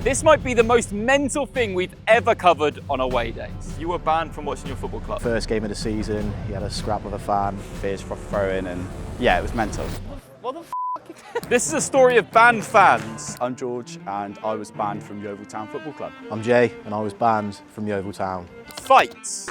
This might be the most mental thing we've ever covered on away days. You were banned from watching your football club. First game of the season, he had a scrap with a fan, fears for throwing, and yeah, it was mental. What the f***? This is a story of banned fans. I'm George and I was banned from Yeovil Town Football Club. I'm Jay and I was banned from Yeovil Town. Fights.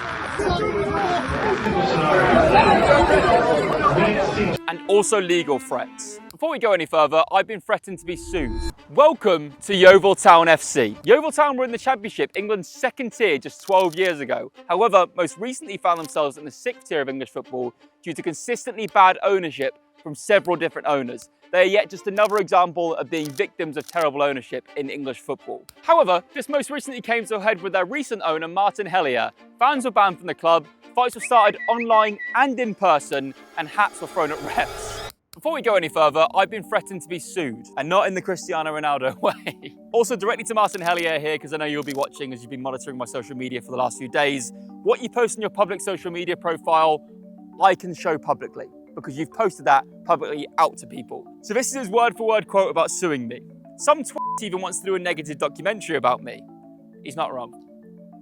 And also legal threats. Before we go any further, I've been threatened to be sued. Welcome to Yeovil Town FC. Yeovil Town were in the Championship, England's second tier, just 12 years ago. However, most recently found themselves in the sixth tier of English football due to consistently bad ownership from several different owners. They are yet just another example of being victims of terrible ownership in English football. However, this most recently came to a head with their recent owner, Martin Hellier. Fans were banned from the club, fights were started online and in person, and hats were thrown at refs. Before we go any further, I've been threatened to be sued, and not in the Cristiano Ronaldo way. Also directly to Martin Hellier here, because I know you'll be watching as you've been monitoring my social media for the last few days. What you post on your public social media profile, I can show publicly, because you've posted that publicly out to people. So this is his word-for-word quote about suing me. Some twat even wants to do a negative documentary about me. He's not wrong.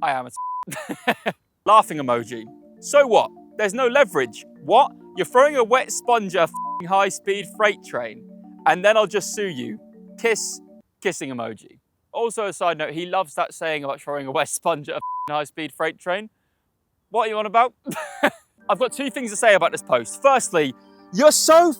I am a laughing emoji. So what? There's no leverage. What? You're throwing a wet sponge at a high-speed freight train, and then I'll just sue you. Kissing emoji. Also, a side note, he loves that saying about throwing a wet sponge at a high-speed freight train. What are you on about? I've got two things to say about this post. Firstly, you're so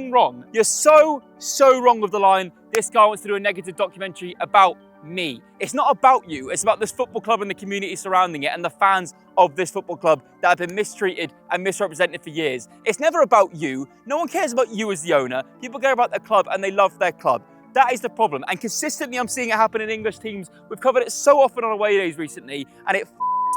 wrong. You're so wrong with the line, this guy wants to do a negative documentary about me. It's not about you, it's about this football club and the community surrounding it and the fans of this football club that have been mistreated and misrepresented for years. It's never about you. No one cares about you as the owner. People care about their club and they love their club. That is the problem. And consistently I'm seeing it happen in English teams. We've covered it so often on away days recently, and it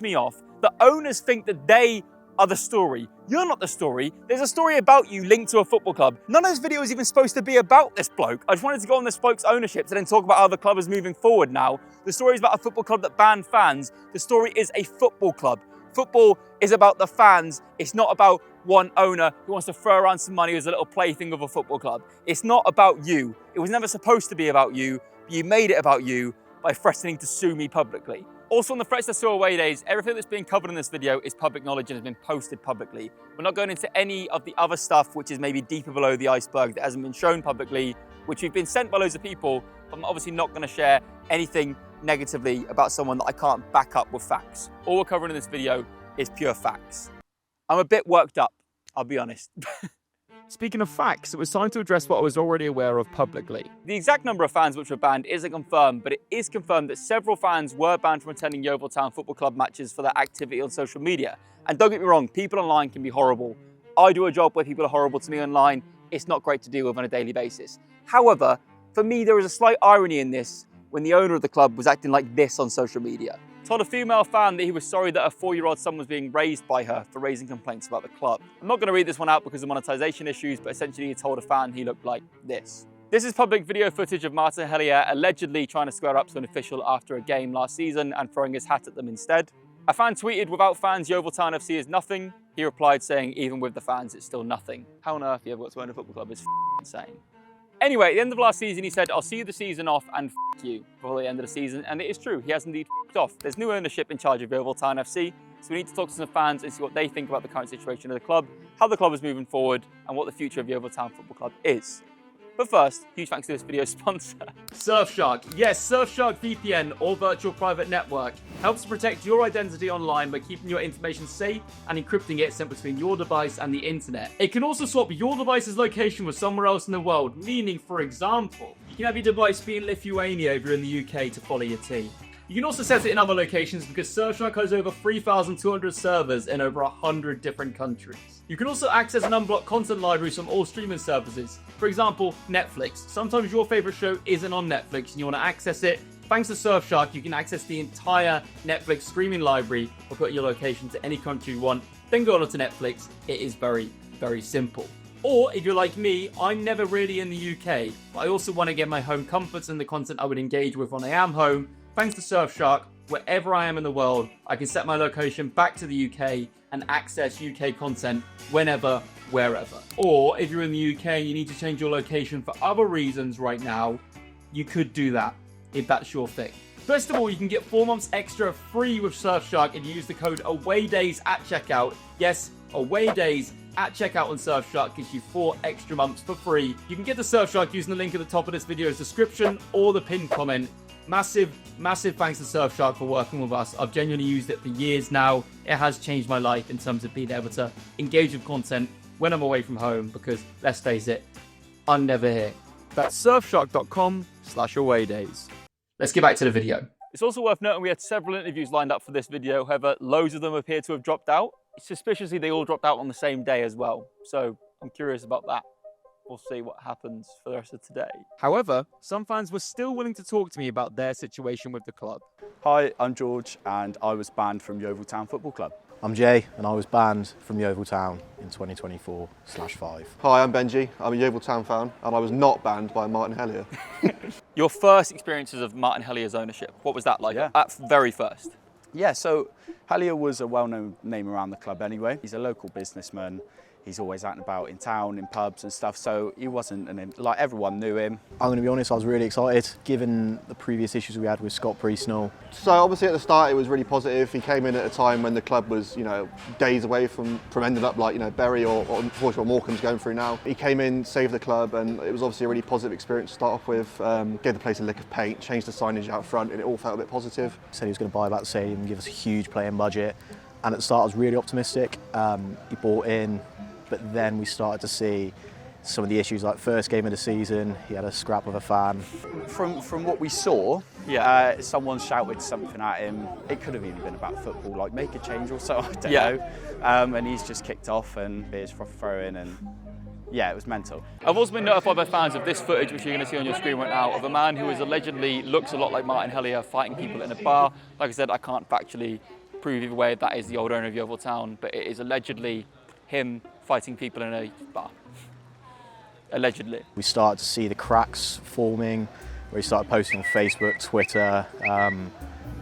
me off. The owners think that they are the story. You're not the story. There's a story about you linked to a football club. None of this video is even supposed to be about this bloke. I just wanted to go on this bloke's ownership and then talk about how the club is moving forward now. The story is about a football club that banned fans. The story is a football club. Football is about the fans. It's not about one owner who wants to throw around some money as a little plaything of a football club. It's not about you. It was never supposed to be about you, but you made it about you by threatening to sue me publicly. Also on the threats to sue away days, everything that's being covered in this video is public knowledge and has been posted publicly. We're not going into any of the other stuff which is maybe deeper below the iceberg that hasn't been shown publicly, which we've been sent by loads of people, but I'm obviously not going to share anything negatively about someone that I can't back up with facts. All we're covering in this video is pure facts. I'm a bit worked up, I'll be honest. Speaking of facts, it was time to address what I was already aware of publicly. The exact number of fans which were banned isn't confirmed, but it is confirmed that several fans were banned from attending Yeovil Town Football Club matches for their activity on social media. And don't get me wrong, people online can be horrible. I do a job where people are horrible to me online. It's not great to deal with on a daily basis. However, for me, there is a slight irony in this when the owner of the club was acting like this on social media. Told a female fan that he was sorry that a 4-year-old son was being raised by her for raising complaints about the club. I'm not going to read this one out because of monetization issues, but essentially he told a fan he looked like this. This is public video footage of Martin Hellier allegedly trying to square up to an official after a game last season and throwing his hat at them instead. A fan tweeted, "Without fans, Yeovil Town FC is nothing." He replied saying, "Even with the fans, it's still nothing." How on earth you ever got to own a football club is insane. Anyway, at the end of last season, he said, "I'll see the season off and you," before the end of the season, and it is true, he has indeed off. There's new ownership in charge of Yeovil Town FC, so we need to talk to some fans and see what they think about the current situation of the club, how the club is moving forward, and what the future of Yeovil Town Football Club is. But first, huge thanks to this video's sponsor, Surfshark. Yes, Surfshark VPN, or virtual private network, helps to protect your identity online by keeping your information safe and encrypting it sent between your device and the internet. It can also swap your device's location with somewhere else in the world, meaning, for example, you can have your device be in Lithuania if you're in the UK to follow your team. You can also set it in other locations because Surfshark has over 3,200 servers in over 100 different countries. You can also access and unblock content libraries from all streaming services. For example, Netflix. Sometimes your favorite show isn't on Netflix and you want to access it. Thanks to Surfshark, you can access the entire Netflix streaming library or put your location to any country you want. Then go on to Netflix. It is very, very simple. Or if you're like me, I'm never really in the UK, but I also want to get my home comforts and the content I would engage with when I am home. Thanks to Surfshark, wherever I am in the world, I can set my location back to the UK and access UK content whenever, wherever. Or if you're in the UK and you need to change your location for other reasons right now, you could do that. if that's your thing. First of all, you can get 4 months extra free with Surfshark if you use the code AWAYDAYS at checkout. Yes, AWAYDAYS at checkout on Surfshark gives you 4 extra months for free. You can get the Surfshark using the link at the top of this video's description or the pinned comment. Massive thanks to Surfshark for working with us. I've genuinely used it for years now. It has changed my life in terms of being able to engage with content when I'm away from home because, let's face it, I'm never here. That's surfshark.com/awaydays. Let's get back to the video. It's also worth noting we had several interviews lined up for this video, however, loads of them appear to have dropped out. Suspiciously, they all dropped out on the same day as well, so I'm curious about that. We'll see what happens for the rest of today. However, some fans were still willing to talk to me about their situation with the club. Hi, I'm George and I was banned from Yeovil Town Football Club. I'm Jay and I was banned from Yeovil Town in 2024/5. Hi, I'm Benji. I'm a Yeovil Town fan and I was not banned by Martin Hellier. Your first experiences of Martin Hellier's ownership, what was that like at very first? Yeah, so Hellier was a well-known name around the club anyway. He's a local businessman. He's always out and about in town, in pubs and stuff, so he wasn't, like everyone knew him. I'm going to be honest, I was really excited given the previous issues we had with Scott Priestnell. So obviously at the start it was really positive. He came in at a time when the club was, days away from ending up like, Bury or unfortunately what Morecambe's going through now. He came in, saved the club, and it was obviously a really positive experience to start off with. Gave the place a lick of paint, changed the signage out front, and it all felt a bit positive. Said he was going to buy back the stadium and give us a huge playing budget. And at the start I was really optimistic. He bought in. But then we started to see some of the issues, like first game of the season, he had a scrap with a fan. From what we saw, someone shouted something at him. It could have even been about football, like make a change or so, I don't know. And he's just kicked off and beers for throwing and yeah, it was mental. I've also been notified by fans of this footage, which you're going to see on your screen right now, of a man who is allegedly looks a lot like Martin Hellier fighting people in a bar. Like I said, I can't factually prove either way that is the old owner of Yeovil Town, but it is allegedly him fighting people in a bar. Allegedly. We started to see the cracks forming, where he started posting on Facebook, Twitter,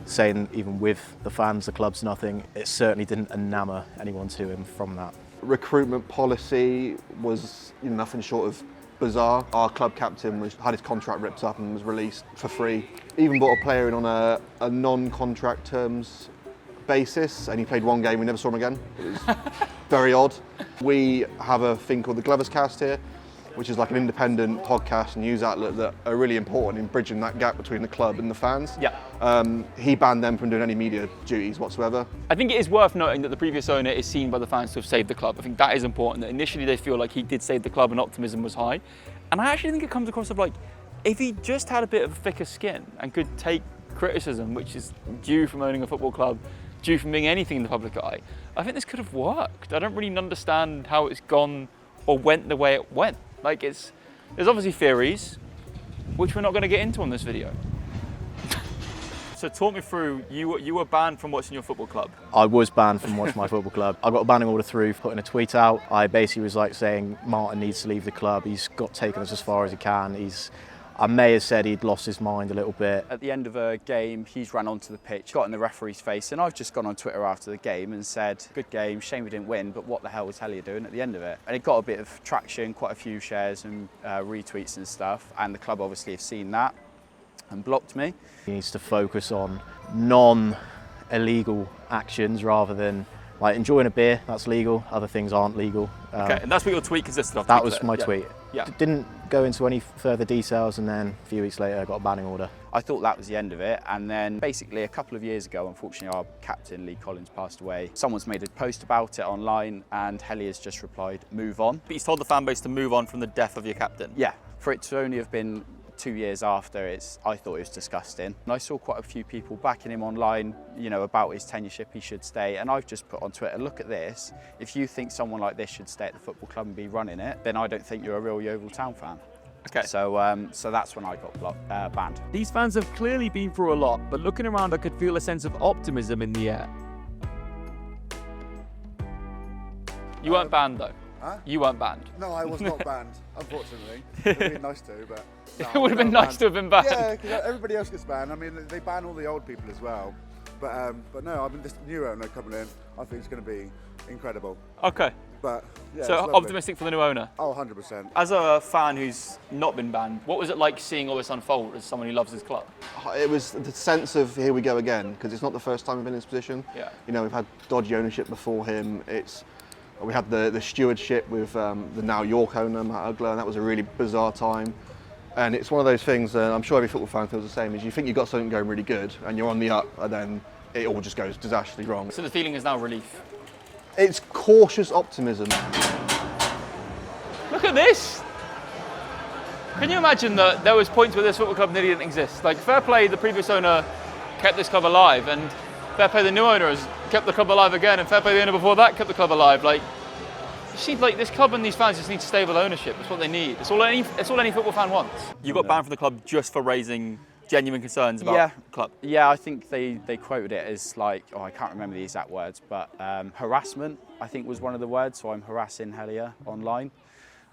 saying even with the fans, the club's nothing. It certainly didn't enamour anyone to him from that. Recruitment policy was nothing short of bizarre. Our club captain had his contract ripped up and was released for free. Even brought a player in on a non-contract terms basis, and he played one game, we never saw him again. It was very odd. We have a thing called the Glovers Cast here, which is like an independent podcast and news outlet that are really important in bridging that gap between the club and the fans. Yeah. He banned them from doing any media duties whatsoever. I think it is worth noting that the previous owner is seen by the fans to have saved the club. I think that is important, that initially they feel like he did save the club and optimism was high. And I actually think it comes across of like, if he just had a bit of thicker skin and could take criticism, which is due from owning a football club, due from being anything in the public eye, I think this could have worked. I don't really understand how it's gone or went the way it went. Like there's obviously theories, which we're not going to get into on this video. So talk me through, you were banned from watching your football club. I was banned from watching my football club. I got a banning order through putting a tweet out. I basically was like saying Martin needs to leave the club. He's got taken us as far as he can. I may have said he'd lost his mind a little bit. At the end of a game, he's ran onto the pitch, got in the referee's face, and I've just gone on Twitter after the game and said, good game, shame we didn't win, but what the hell was Hellier doing at the end of it? And it got a bit of traction, quite a few shares and retweets and stuff, and the club obviously have seen that and blocked me. He needs to focus on non-illegal actions rather than like enjoying a beer, that's legal, other things aren't legal. Okay, and that's what your tweet consisted of? That was my tweet. Yeah. Didn't go into any further details, and then a few weeks later I got a banning order. I thought that was the end of it, and then basically a couple of years ago, unfortunately our captain Lee Collins passed away. Someone's made a post about it online and Hellier's just replied, move on. But he's told the fan base to move on from the death of your captain. Yeah, for it to only have been 2 years after, I thought it was disgusting. And I saw quite a few people backing him online, about his tenureship, he should stay. And I've just put on Twitter, look at this. If you think someone like this should stay at the football club and be running it, then I don't think you're a real Yeovil Town fan. Okay. So that's when I got banned. These fans have clearly been through a lot, but looking around I could feel a sense of optimism in the air. You weren't banned though. Huh? You weren't banned. No, I was not banned, unfortunately. It would have been nice to, but... No, It would have been nice to have been banned. Yeah, because everybody else gets banned. I mean, they ban all the old people as well. But no, I mean, this new owner coming in, I think it's going to be incredible. Okay. But yeah, So it's lovely. optimistic for the new owner. Oh, 100%. As a fan who's not been banned, what was it like seeing all this unfold as someone who loves his club? It was the sense of here we go again, because it's not the first time we've been in this position. Yeah. You know, we've had dodgy ownership before him. We had the stewardship with the now York owner, Matt Ugler, and that was a really bizarre time. And it's one of those things, and I'm sure every football fan feels the same, is you think you've got something going really good, and you're on the up, and then it all just goes disastrously wrong. So the feeling is now relief. It's cautious optimism. Look at this! Can you imagine that there was points where this football club nearly didn't exist? Like, fair play, the previous owner kept this club alive, and fair play, the new owner has kept the club alive again, and fair play, the owner before that kept the club alive. Like, you see, like, this club and these fans just need stable ownership. That's what they need. It's all any football fan wants. You got banned from the club just for raising genuine concerns about the club. Yeah, I think they quoted it as like, I can't remember the exact words, but harassment, I think was one of the words. So I'm harassing Helia online.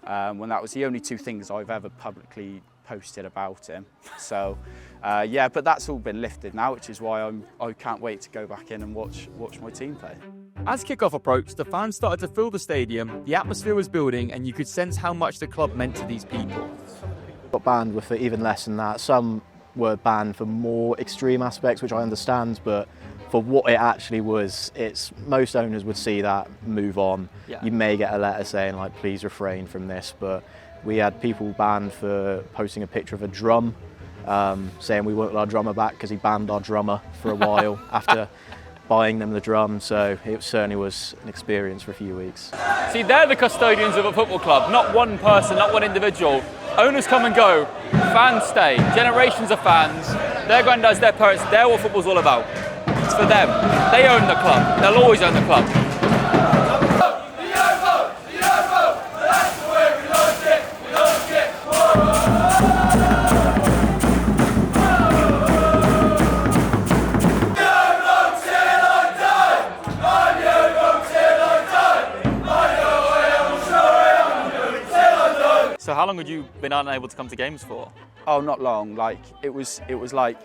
When that was the only two things I've ever publicly posted about him. So yeah, but that's all been lifted now, which is why I can't wait to go back in and watch my team play. As kickoff approached, the fans started to fill the stadium, the atmosphere was building, and you could sense how much the club meant to these people. Got banned for even less than that. Some were banned for more extreme aspects, which I understand, but for what it actually was, most owners would see that, move on. Yeah. You may get a letter saying, like, please refrain from this, but we had people banned for posting a picture of a drum, saying we want our drummer back because he banned our drummer for a while after buying them the drum, so it certainly was an experience for a few weeks. See, they're the custodians of a football club, not one person, not one individual. Owners come and go, fans stay, generations of fans, their granddads, their parents, they're what football's all about. It's for them. They own the club. They'll always own the club. So how long had you been unable to come to games for? Oh, not long. Like it was like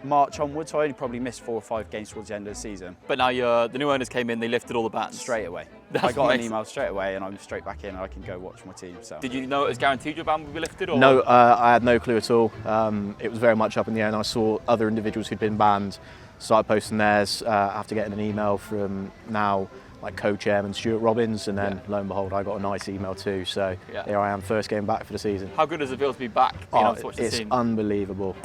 March onwards. So I only probably missed 4 or 5 games towards the end of the season. But now the new owners came in, they lifted all the bans. Straight away. That's I got amazing. an email straight away, and I'm straight back in, and I can go watch my team. So. Did you know it was guaranteed your ban would be lifted? Or? No, I had no clue at all. It was very much up in the air, and I saw other individuals who'd been banned start posting theirs after getting an email from now like co-chairman Stuart Robbins, and then lo and behold, I got a nice email too. So here I am, first game back for the season. How good does it feel to be back? Being able to watch the It's team? unbelievable.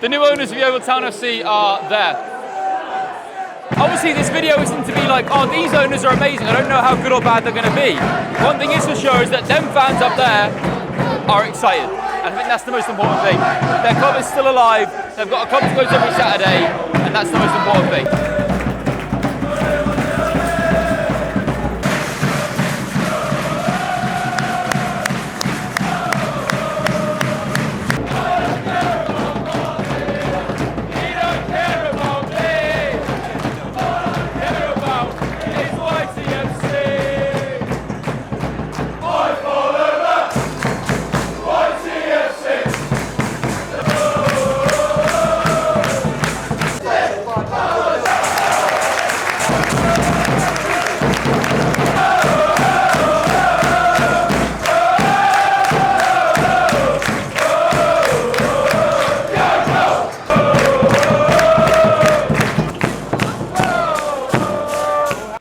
The new owners of Yeovil Town FC are there. Obviously this video isn't to be like, oh, these owners are amazing, I don't know how good or bad they're going to be. One thing is for sure is that them fans up there are excited. And I think that's the most important thing. Their club is still alive, they've got a club to go to every Saturday, and that's the most important thing.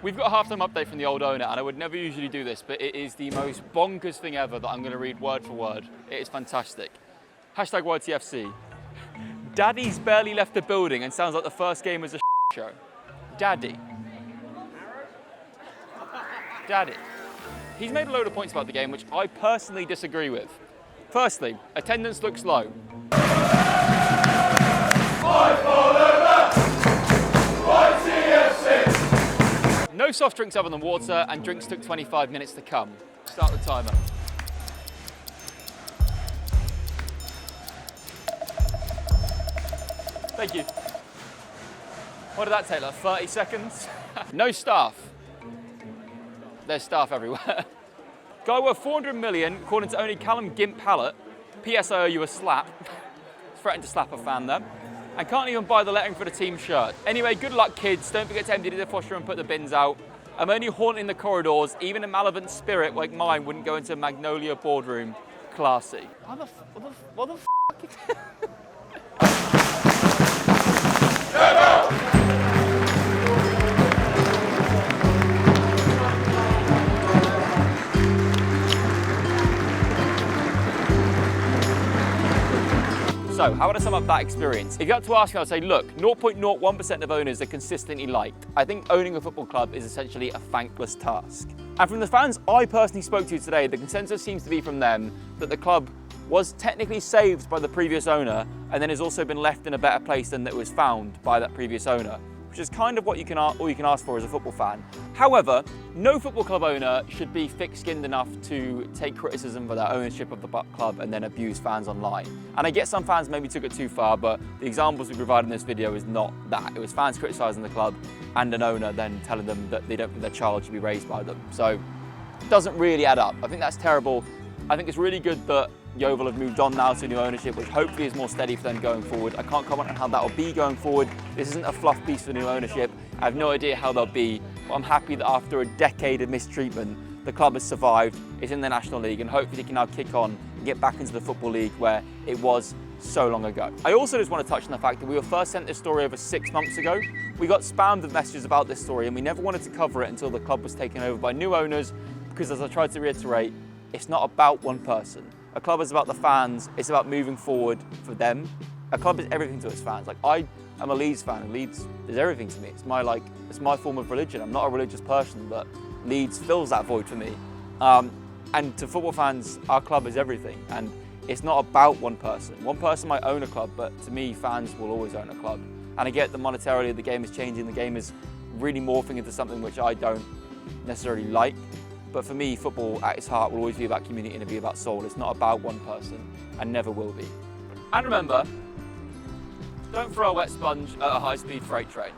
We've got a half-time update from the old owner, and I would never usually do this, but it is the most bonkers thing ever that I'm going to read word for word. It is fantastic. Hashtag YTFC. Daddy's barely left the building and sounds like the first game was a show. Daddy. Daddy. He's made a load of points about the game, which I personally disagree with. Firstly, attendance looks low. No soft drinks other than water, and drinks took 25 minutes to come. Start the timer. Thank you. What did that take, like 30 seconds? No staff. There's staff everywhere. Guy worth 400 million, according to only Callum Gimp Hallett. PS I owe you a slap. Threatened to slap a fan there. And can't even buy the lettering for the team shirt. Anyway, good luck kids. Don't forget to empty the dishwasher and put the bins out. I'm only haunting the corridors. Even a malevolent spirit like mine wouldn't go into a Magnolia boardroom. Classy. What the f? So, how would I sum up that experience? If you had to ask me, I'd say, look, 0.01% of owners are consistently liked. I think owning a football club is essentially a thankless task. And from the fans I personally spoke to today, the consensus seems to be from them that the club was technically saved by the previous owner and then has also been left in a better place than it was found by that previous owner, which is kind of what all you can ask for as a football fan. However, no football club owner should be thick-skinned enough to take criticism for their ownership of the club and then abuse fans online. And I get some fans maybe took it too far, but the examples we provide in this video is not that. It was fans criticising the club and an owner then telling them that they don't think their child should be raised by them. So it doesn't really add up. I think that's terrible. I think it's really good that Yeovil have moved on now to new ownership, which hopefully is more steady for them going forward. I can't comment on how that will be going forward. This isn't a fluff piece for new ownership. I have no idea how they'll be, but I'm happy that after a decade of mistreatment, the club has survived, it's in the National League, and hopefully they can now kick on and get back into the Football League where it was so long ago. I also just want to touch on the fact that we were first sent this story over 6 months ago. We got spammed with messages about this story and we never wanted to cover it until the club was taken over by new owners, because as I tried to reiterate, it's not about one person. A club is about the fans, it's about moving forward for them. A club is everything to its fans. Like, I am a Leeds fan, and Leeds is everything to me. It's my form of religion. I'm not a religious person, but Leeds fills that void for me. And to football fans, our club is everything. And it's not about one person. One person might own a club, but to me, fans will always own a club. And I get that monetarily the game is changing, the game is really morphing into something which I don't necessarily like. But for me, football at its heart will always be about community and it'll be about soul. It's not about one person and never will be. And remember, don't throw a wet sponge at a high-speed freight train.